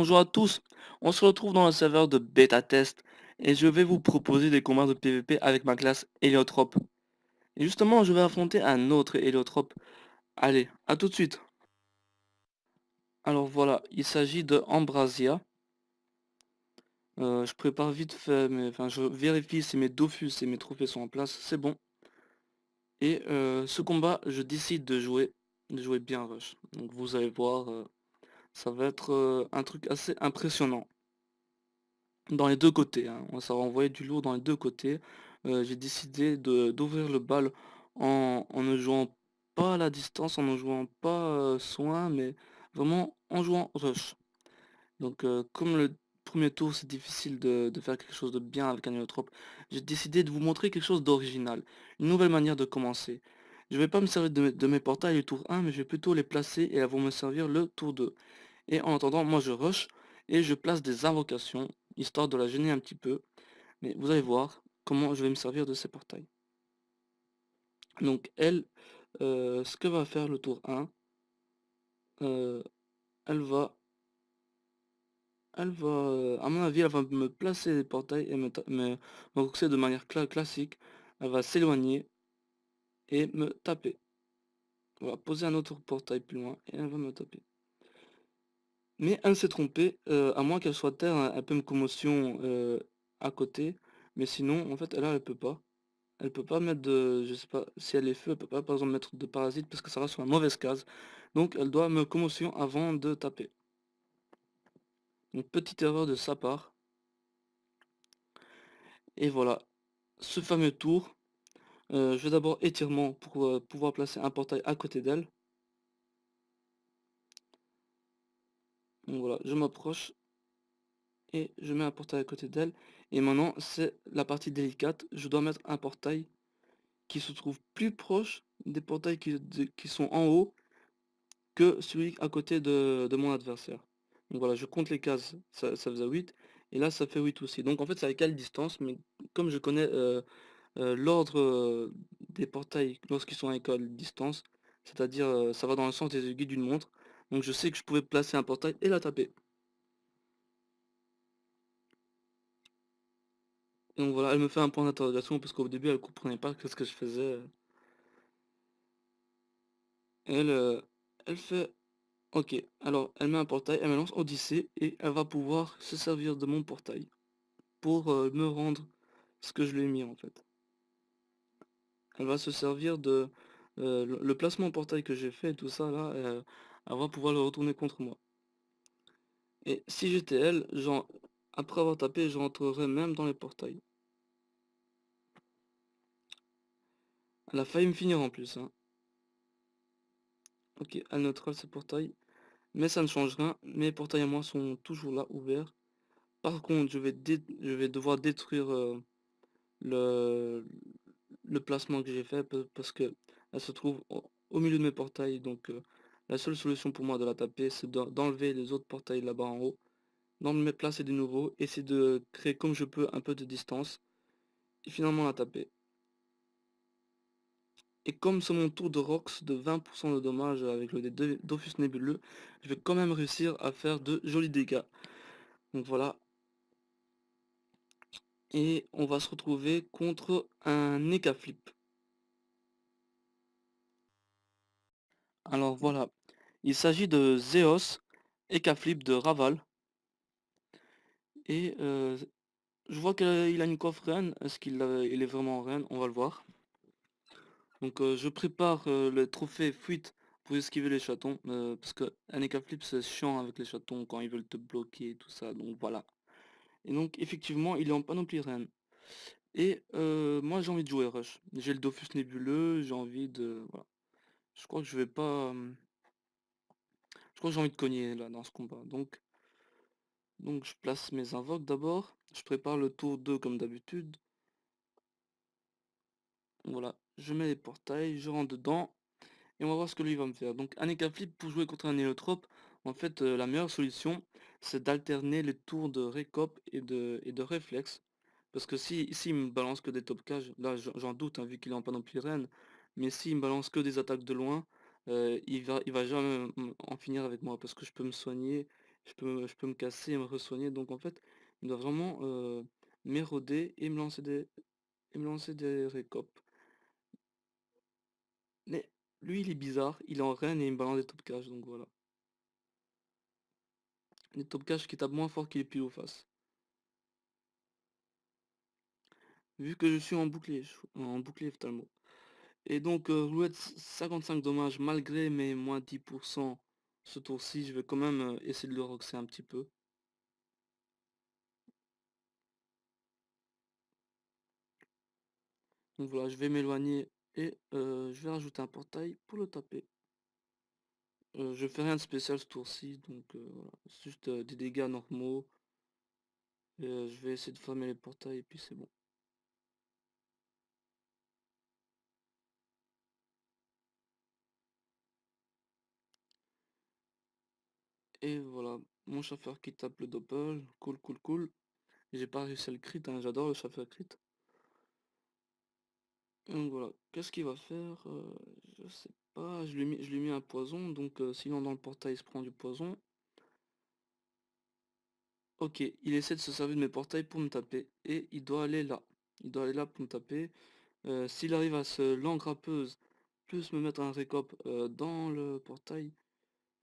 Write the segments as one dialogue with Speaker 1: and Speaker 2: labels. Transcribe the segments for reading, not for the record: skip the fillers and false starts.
Speaker 1: bonjour à tous. On se retrouve dans le serveur de bêta test et je vais vous proposer des combats de PvP avec ma classe Héliotrope. Et justement, je vais affronter un autre Héliotrope. Allez, à tout de suite. Alors voilà, il s'agit de Ambrasia. Je prépare vite fait, enfin je vérifie si mes Dofus et mes trophées sont en place, c'est bon. Et ce combat, je décide de jouer bien rush. Donc vous allez voir, ça va être un truc assez impressionnant. Dans les deux côtés, hein. Ça va envoyer du lourd dans les deux côtés. J'ai décidé d'ouvrir le bal en ne jouant pas à la distance, en ne jouant pas soin, mais vraiment en jouant rush. Donc comme le premier tour c'est difficile de faire quelque chose de bien avec un héliotrope, j'ai décidé de vous montrer quelque chose d'original, une nouvelle manière de commencer. Je vais pas me servir de mes portails le tour 1, mais je vais plutôt les placer et elles vont me servir le tour 2. Et en attendant, moi je rush et je place des invocations, histoire de la gêner un petit peu. Mais vous allez voir comment je vais me servir de ces portails. Donc elle, ce que va faire le tour 1, euh, elle va, à mon avis, elle va me placer des portails et me boxer de manière classique. Elle va s'éloigner et me taper. On va poser un autre portail plus loin et elle va me taper. Mais elle s'est trompée, à moins qu'elle soit terre, elle peut me commotion à côté. Mais sinon, en fait, elle peut pas. Elle peut pas mettre de... Je sais pas, si elle est feu, elle peut pas par exemple mettre de parasite parce que ça va sur la mauvaise case. Donc elle doit me commotion avant de taper. Donc petite erreur de sa part. Et voilà, ce fameux tour. Je vais d'abord étirement pour pouvoir placer un portail à côté d'elle. Donc voilà, je m'approche et je mets un portail à côté d'elle. Et maintenant, c'est la partie délicate. Je dois mettre un portail qui se trouve plus proche des portails qui sont en haut que celui à côté de mon adversaire. Donc voilà, je compte les cases, ça faisait 8, et là ça fait 8 aussi. Donc en fait c'est à quelle distance, mais comme je connais l'ordre des portails lorsqu'ils sont à école distance, c'est-à-dire ça va dans le sens des aiguilles d'une montre, donc je sais que je pouvais placer un portail et la taper. Et donc voilà, elle me fait un point d'interrogation parce qu'au début elle comprenait pas ce que je faisais. Elle, elle fait ok, alors elle met un portail, elle me lance Odyssée et elle va pouvoir se servir de mon portail pour me rendre ce que je lui ai mis en fait. Elle va se servir de le placement portail que j'ai fait et tout ça là, elle va pouvoir le retourner contre moi. Et si j'étais elle, après avoir tapé, je rentrerais même dans les portails. Elle a failli me finir en plus, hein. Ok, elle neutrale ce portail, mais ça ne change rien. Mes portails à moi sont toujours là, ouverts. Par contre, je vais devoir détruire le, le placement que j'ai fait parce que elle se trouve au milieu de mes portails. Donc la seule solution pour moi de la taper, c'est d'enlever les autres portails là-bas en haut, d'en me placer de nouveau, essayer de créer comme je peux un peu de distance et finalement la taper. Et comme c'est mon tour de Rox de 20% de dommages avec le Dofus nébuleux, je vais quand même réussir à faire de jolis dégâts. Donc voilà. Et on va se retrouver contre un Eka Flip. Alors voilà. Il s'agit de Zeos, Eka Flip de Raval. Et je vois qu'il a une coiffe reine. Est-ce il est vraiment reine? On va le voir. Donc je prépare le trophée fuite pour esquiver les chatons. Parce que un Eka Flip c'est chiant avec les chatons quand ils veulent te bloquer et tout ça. Donc voilà. Et donc effectivement il est en panoplie reine. Et moi j'ai envie de jouer rush. J'ai le Dofus nébuleux, j'ai envie de. Voilà. Je crois que je vais pas. Je crois que j'ai envie de cogner là dans ce combat. Donc je place mes invoques d'abord. Je prépare le tour 2 comme d'habitude. Voilà, je mets les portails, je rentre dedans. Et on va voir ce que lui va me faire. Donc un Flip pour jouer contre un Héliotrope, en fait la meilleure solution c'est d'alterner les tours de récop et de réflexe. Parce que si il me balance que des top cages, là j'en doute hein, vu qu'il est en panoplie reine, mais s'il me balance que des attaques de loin, il va jamais en finir avec moi parce que je peux me soigner, je peux me casser et me re-soigner. Donc en fait, il doit vraiment m'éroder et me lancer des récopes. Mais lui, il est bizarre, il est en reine et il me balance des top cash, donc voilà. Des top cash qui tapent moins fort qu'il est pile ou face. Vu que je suis en bouclier totalement. Et donc roulette 55 dommages malgré mes moins 10% ce tour-ci, je vais quand même essayer de le roxer un petit peu. Donc voilà, je vais m'éloigner et je vais rajouter un portail pour le taper. Je fais rien de spécial ce tour-ci, donc voilà, c'est juste des dégâts normaux. Et je vais essayer de fermer les portails et puis c'est bon. Et voilà, mon chasseur qui tape le doppel, cool cool cool. J'ai pas réussi à le crit, hein, j'adore le chasseur crit. Donc voilà, qu'est-ce qu'il va faire? Je sais pas, je lui ai mis un poison, donc sinon dans le portail il se prend du poison. Ok, il essaie de se servir de mes portails pour me taper, et il doit aller là. Il doit aller là pour me taper. S'il arrive à se l'engrappeuse, plus me mettre un récop dans le portail,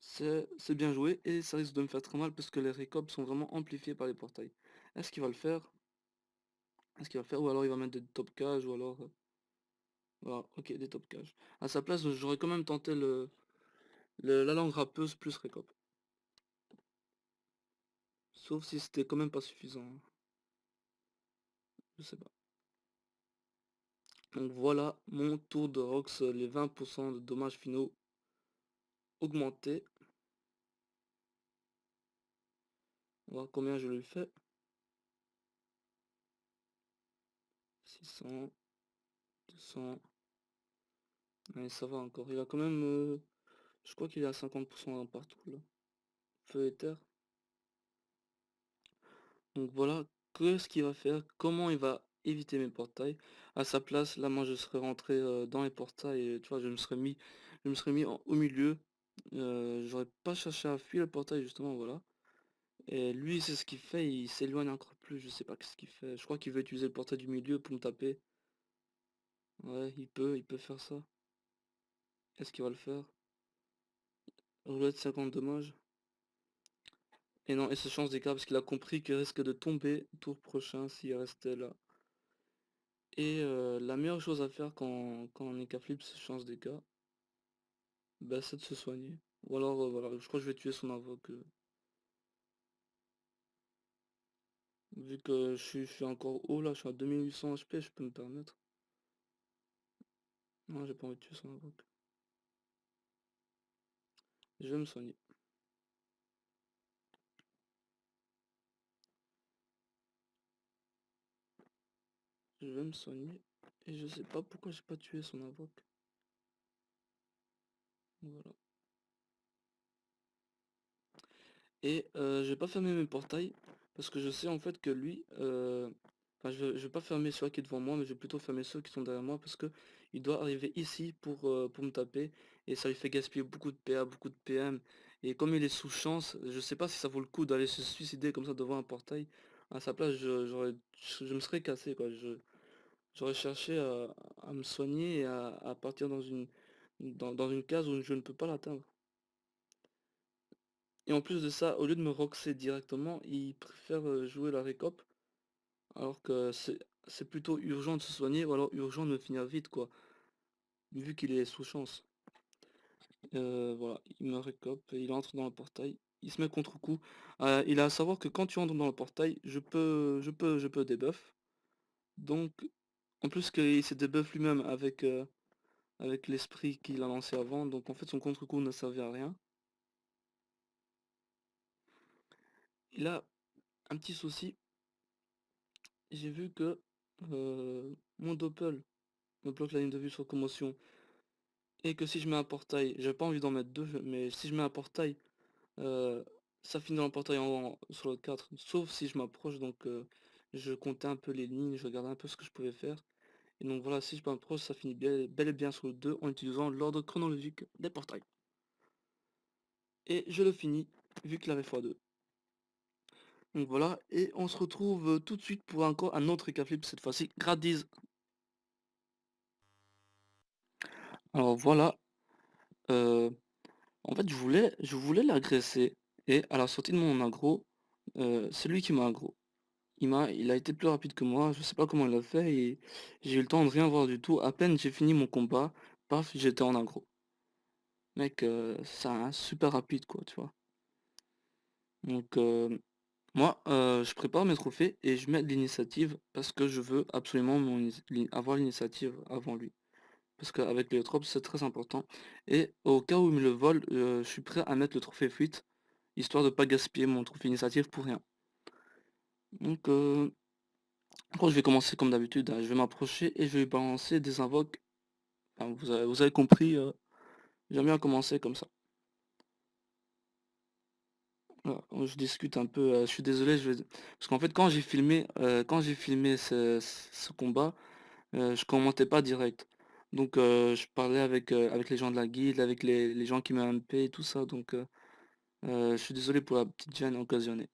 Speaker 1: c'est bien joué, et ça risque de me faire très mal parce que les récops sont vraiment amplifiés par les portails. Est-ce qu'il va le faire? Est-ce qu'il va le faire? Ou alors il va mettre des top cages, ou alors... voilà, ok, des top cages. À sa place, j'aurais quand même tenté la langue râpeuse plus récop. Sauf si c'était quand même pas suffisant, hein. Je sais pas. Donc voilà, mon tour de Rox, les 20% de dommages finaux augmentés. On va voir combien je lui fais. 600, 200. Allez, ça va encore. Il a quand même... je crois qu'il est à 50% partout là. Feu et terre. Donc voilà, qu'est-ce qu'il va faire? Comment il va éviter mes portails? À sa place, là moi je serais rentré dans les portails et tu vois, je me serais mis au milieu. J'aurais pas cherché à fuir le portail justement, voilà. Et lui, c'est ce qu'il fait, il s'éloigne encore plus, je sais pas ce qu'il fait. Je crois qu'il veut utiliser le portail du milieu pour me taper. Ouais, il peut faire ça. Est-ce qu'il va le faire? Roulette 50 dommages. Et non, et se change d'écart parce qu'il a compris qu'il risque de tomber tour prochain s'il restait là. Et la meilleure chose à faire quand on est qu'à flip se change d'écart, bah, c'est de se soigner. Ou alors voilà, je crois que je vais tuer son invoque. Vu que je suis encore haut là, je suis à 2800 HP, je peux me permettre. Non, j'ai pas envie de tuer son invoque. Je vais me soigner. Je vais me soigner. Et je sais pas pourquoi j'ai pas tué son invoque. Voilà. Et je vais pas fermer mes portails. Parce que je sais en fait que lui... enfin, je vais pas fermer ceux qui est devant moi, mais je vais plutôt fermer ceux qui sont derrière moi. Parce que il doit arriver ici pour me taper. Et ça lui fait gaspiller beaucoup de PA, beaucoup de PM. Et comme il est sous chance, je sais pas si ça vaut le coup d'aller se suicider comme ça devant un portail. À sa place, je me serais cassé quoi. J'aurais cherché à me soigner et à partir dans une case où je ne peux pas l'atteindre. Et en plus de ça, au lieu de me roxer directement, il préfère jouer la récop, alors que c'est plutôt urgent de se soigner, ou alors urgent de me finir vite, quoi, vu qu'il est sous chance. Voilà, il me récop, il entre dans le portail, il se met contre-coup. Il a à savoir que quand tu entres dans le portail, je peux debuff. Donc, en plus qu'il s'est debuff lui-même avec l'esprit qu'il a lancé avant, donc en fait son contre-coup ne servait à rien. Il a un petit souci, j'ai vu que mon doppel me bloque la ligne de vue sur commotion, et que si je mets un portail, j'ai pas envie d'en mettre deux, mais si je mets un portail, euh, ça finit dans le portail sur le 4, sauf si je m'approche, donc je comptais un peu les lignes, je regardais un peu ce que je pouvais faire, et donc voilà, si je m'approche, ça finit bel et bien sur le 2 en utilisant l'ordre chronologique des portails. Et je le finis, vu qu'il avait x2. Donc voilà, et on se retrouve tout de suite pour encore un autre récap flip, cette fois-ci gratis. Alors voilà, euh, en fait je voulais l'agresser, et à la sortie de mon aggro, c'est lui qui m'a aggro. Il a été plus rapide que moi, je sais pas comment il a fait, et j'ai eu le temps de rien voir du tout. À peine j'ai fini mon combat, paf, j'étais en aggro. Mec, c'est un super rapide quoi, tu vois. Donc moi, je prépare mes trophées et je mets de l'initiative parce que je veux absolument avoir l'initiative avant lui. Parce qu'avec les drops, c'est très important. Et au cas où il me le vole, je suis prêt à mettre le trophée fuite, histoire de pas gaspiller mon trophée initiative pour rien. Donc, je vais commencer comme d'habitude, hein. Je vais m'approcher et je vais lui balancer des invoques. Enfin, vous avez compris, j'aime bien commencer comme ça. Voilà, je discute un peu, je suis désolé, parce qu'en fait quand j'ai filmé ce combat, je commentais pas direct. Donc je parlais avec les gens de la guilde, avec les gens qui m'ont MP et tout ça, donc je suis désolé pour la petite gêne occasionnée.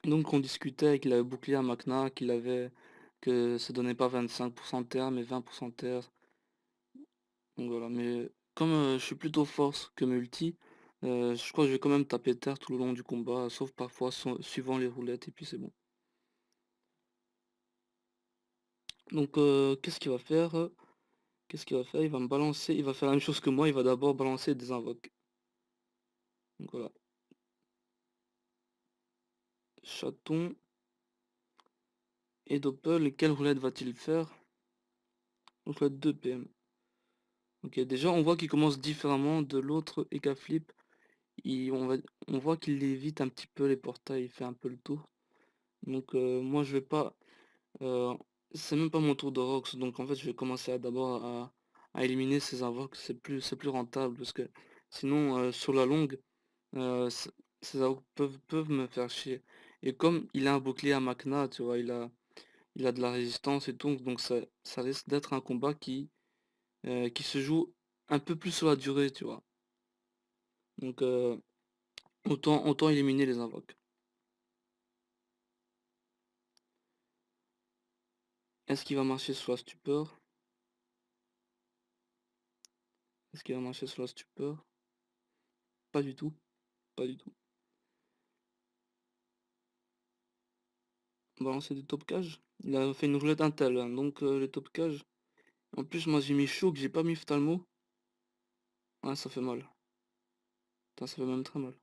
Speaker 1: Donc on discutait qu'il avait bouclier à Macna, que ça donnait pas 25% de terre mais 20% de terre. Donc voilà, mais comme je suis plutôt force que multi, je crois que je vais quand même taper terre tout le long du combat, sauf parfois suivant les roulettes et puis c'est bon. Donc qu'est-ce qu'il va faire? Qu'est-ce qu'il va faire? Il va me balancer, il va faire la même chose que moi, il va d'abord balancer des invoques. Donc voilà. Chaton et Doppel, et quelle roulette va-t-il faire? Donc là 2 PM. Ok, déjà on voit qu'il commence différemment de l'autre Eka Flip. On voit qu'il évite un petit peu les portails, il fait un peu le tour. Donc moi je vais pas. euh, c'est même pas mon tour de Rox, donc en fait je vais commencer d'abord à éliminer ces invoques, c'est plus rentable parce que sinon sur la longue, ces invoques peuvent me faire chier. Et comme il a un bouclier à Makna, tu vois, il a de la résistance et tout, donc ça risque d'être un combat qui se joue un peu plus sur la durée, tu vois. Donc autant éliminer les invoques. Est-ce qu'il va marcher sur la stupeur? Est-ce qu'il va marcher sur la stupeur? Pas du tout, pas du tout. Balancer des top cages. Il a fait une roulette intel, hein, donc les top cages. En plus moi j'ai mis choc, j'ai pas mis phtalmo. Ah ça fait mal. Putain, ça fait même très mal.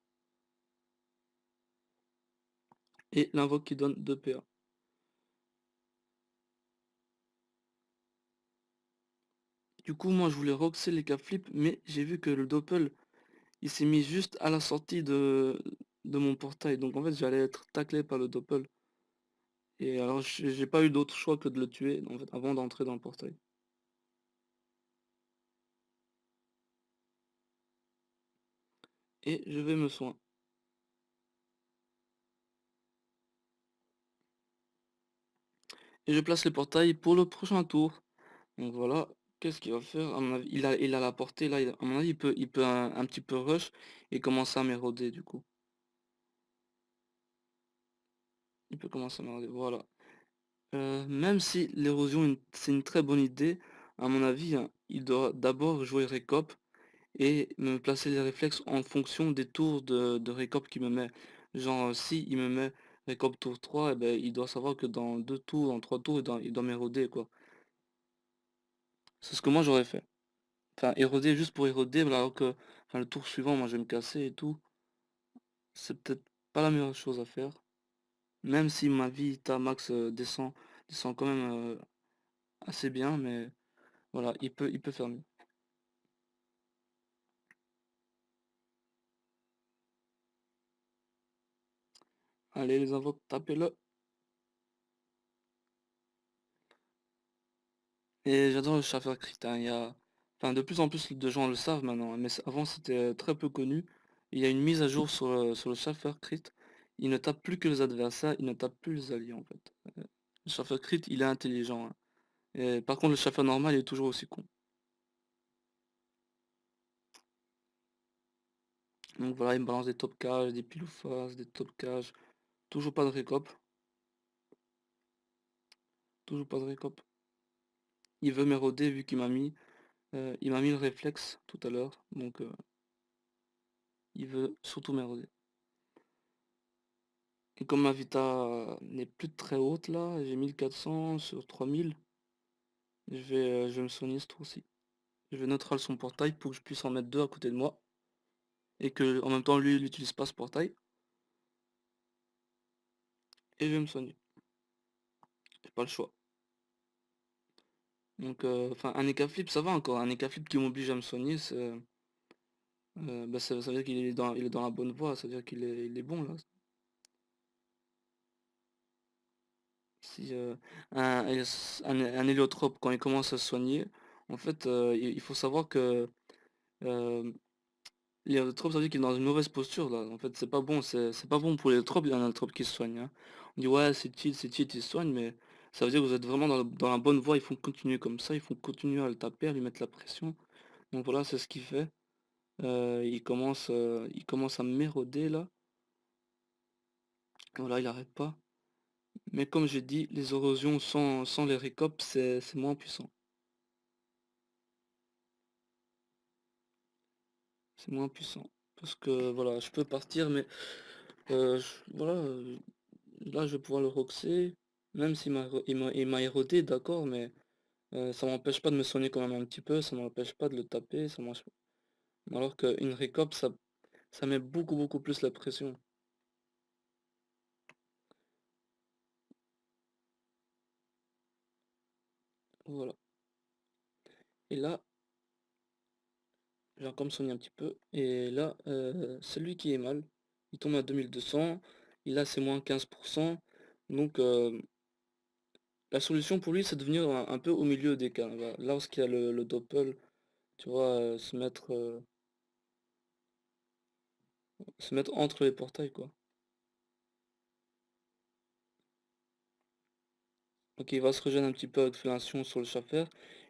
Speaker 1: Et l'invoque qui donne 2 PA. Du coup moi je voulais roxer les cap flip, mais j'ai vu que le doppel il s'est mis juste à la sortie de mon portail. Donc en fait j'allais être taclé par le doppel. Et alors j'ai pas eu d'autre choix que de le tuer en fait, avant d'entrer dans le portail. Et je vais me soin. Et je place les portails pour le prochain tour. Donc voilà, qu'est-ce qu'il va faire? À mon avis, il a la portée là, à mon avis il peut un petit peu rush et commencer à m'éroder du coup. Il peut commencer à m'éroder, voilà. Même si l'érosion c'est une très bonne idée, à mon avis, hein, il doit d'abord jouer récop et me placer les réflexes en fonction des tours de récop qu'il me met. Genre si il me met récop tour 3, eh ben, il doit savoir que dans 2 tours, en 3 tours, il doit m'éroder quoi. C'est ce que moi j'aurais fait. Enfin éroder juste pour éroder, alors que enfin, le tour suivant, moi je vais me casser et tout. C'est peut-être pas la meilleure chose à faire. Même si ma vie max descend quand même assez bien, mais voilà, il peut faire mieux. Allez les invoques, tapez-le. Et j'adore le Shaffer Crit, hein. Enfin, de plus en plus de gens le savent maintenant, hein, mais avant c'était très peu connu. Il y a une mise à jour sur le Shaffer Crit. Il ne tape plus que les adversaires, il ne tape plus les alliés en fait. Le Shaffer Crit, il est intelligent, hein. Et par contre, le Shaffer normal, il est toujours aussi con. Donc voilà, il me balance des top cages, des pile ou face, des top cages. Toujours pas de récop. Toujours pas de récop. Il veut m'éroder vu il m'a mis le réflexe tout à l'heure. Donc il veut surtout m'éroder. Et comme ma vita n'est plus très haute là, j'ai 1400 sur 3000, je vais me soigner ce tour-ci. Je vais neutral son portail pour que je puisse en mettre deux à côté de moi. Et que en même temps lui il n'utilise pas ce portail. Et je vais me soigner. J'ai pas le choix. Donc enfin un EK flip ça va encore. Un EK flip qui m'oblige à me soigner, bah, ça veut dire il est dans la bonne voie, ça veut dire il est bon là. Si un héliotrope quand il commence à se soigner, en fait il faut savoir que euh, l'héliotrope ça veut dire qu'il est dans une mauvaise posture là. En fait c'est pas bon, c'est pas bon pour l'héliotrope, il y a un héliotrope qui se soigne, hein. On dit ouais c'est cheat, il se soigne, mais ça veut dire que vous êtes vraiment dans la bonne voie, il faut continuer comme ça, il faut continuer à le taper, à lui mettre la pression. Donc voilà, c'est ce qu'il fait. Il commence à m'éroder là. Voilà, il arrête pas. Mais comme j'ai dit, les érosions sans les récopes, c'est moins puissant. C'est moins puissant. Parce que voilà, je peux partir, mais voilà, là je vais pouvoir le roxer. Même s'il il m'a érodé, d'accord, mais ça m'empêche pas de me soigner quand même un petit peu, ça m'empêche pas de le taper, alors qu'une récope, ça met beaucoup plus la pression. Voilà. Et là, j'ai encore me soigner un petit peu. Et là, c'est lui qui est mal. Il tombe à 2200. Il a ses moins 15%. Donc la solution pour lui, c'est de venir un peu au milieu des cas. Là, lorsqu'il y a le doppel, tu vois, se mettre entre les portails, quoi. Donc il va se rejoindre un petit peu avec fellation sur le schaffer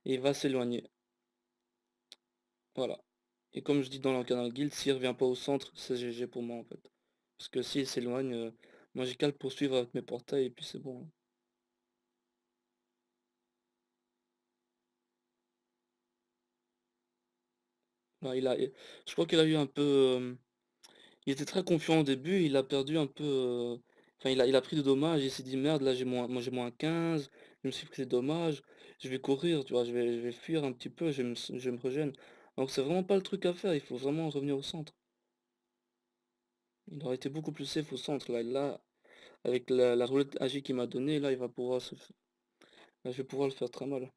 Speaker 1: et il va s'éloigner. Voilà. Et comme je dis dans le canal guild, s'il revient pas au centre, c'est GG pour moi en fait. Parce que s'il s'éloigne, moi j'ai qu'à le poursuivre avec mes portails et puis c'est bon, hein. Là, je crois qu'il a eu un peu... il était très confiant au début, il a perdu un peu... enfin, il a pris de dommages, il s'est dit merde, là moi j'ai moins 15, je me suis pris des dommages, je vais courir, tu vois, je vais fuir un petit peu, je vais me régène. Donc c'est vraiment pas le truc à faire, il faut vraiment revenir au centre. Il aurait été beaucoup plus safe au centre, là avec la roulette agi qu'il m'a donnée, là il va pouvoir là, je vais pouvoir le faire très mal.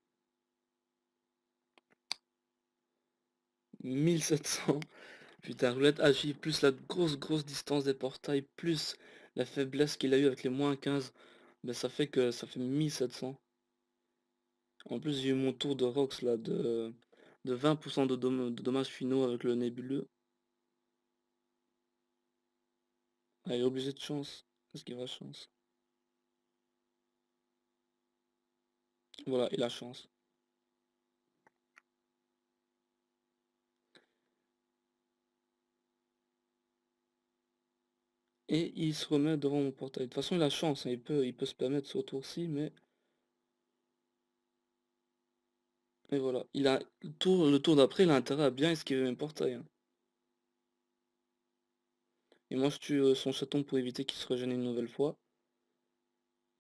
Speaker 1: 1700. Putain, roulette agi, plus la grosse distance des portails, plus la faiblesse qu'il a eu avec les moins 15, ben ça fait que ça fait 1700. En plus, j'ai eu mon tour de Rox là de 20% de dommages finaux avec le nébuleux. Ah, il est obligé de chance. Est-ce qu'il va chance? Voilà, il a chance. Et il se remet devant mon portail. De toute façon, il a chance, hein, il peut se permettre ce tour-ci, mais... Et voilà. Le tour d'après, il a intérêt à bien esquiver mes portails, hein. Et moi, je tue son chaton pour éviter qu'il se régène une nouvelle fois.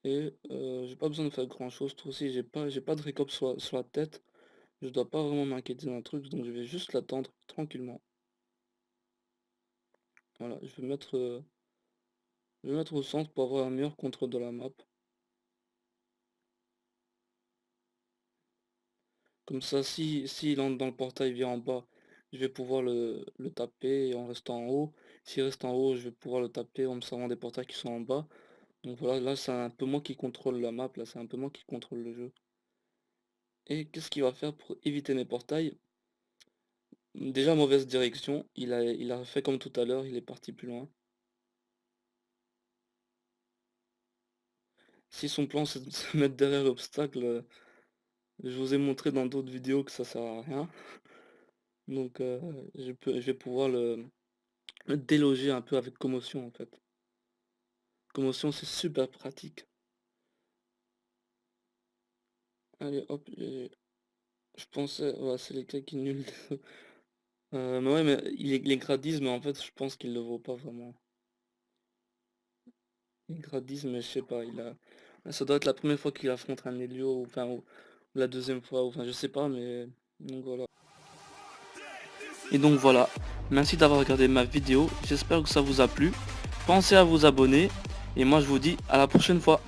Speaker 1: Et j'ai pas besoin de faire grand chose. Tout aussi, j'ai pas de récolte sur la tête. Je dois pas vraiment m'inquiéter d'un truc, donc je vais juste l'attendre tranquillement. Voilà, je vais mettre au centre pour avoir un meilleur contrôle de la map. Comme ça, si il entre dans le portail via en bas, je vais pouvoir le taper en restant en haut. S'il reste en haut, je vais pouvoir le taper en me servant des portails qui sont en bas. Donc voilà, là c'est un peu moi qui contrôle la map, là c'est un peu moi qui contrôle le jeu. Et qu'est-ce qu'il va faire pour éviter mes portails? Déjà mauvaise direction, il a fait comme tout à l'heure, il est parti plus loin. Si son plan c'est de se mettre derrière l'obstacle, je vous ai montré dans d'autres vidéos que ça sert à rien. Donc je vais pouvoir déloger un peu avec commotion en fait. Commotion c'est super pratique. Allez hop, je pensais ouais, c'est les cas qui nuls. Mais ouais, mais il est gradise, mais en fait je pense qu'il le vaut pas vraiment. Il est gradise, mais je sais pas, ça doit être la première fois qu'il affronte un Helio, ou enfin ou la deuxième fois, ou enfin je sais pas, mais donc voilà. Et donc voilà, merci d'avoir regardé ma vidéo, j'espère que ça vous a plu. Pensez à vous abonner, et moi je vous dis à la prochaine fois.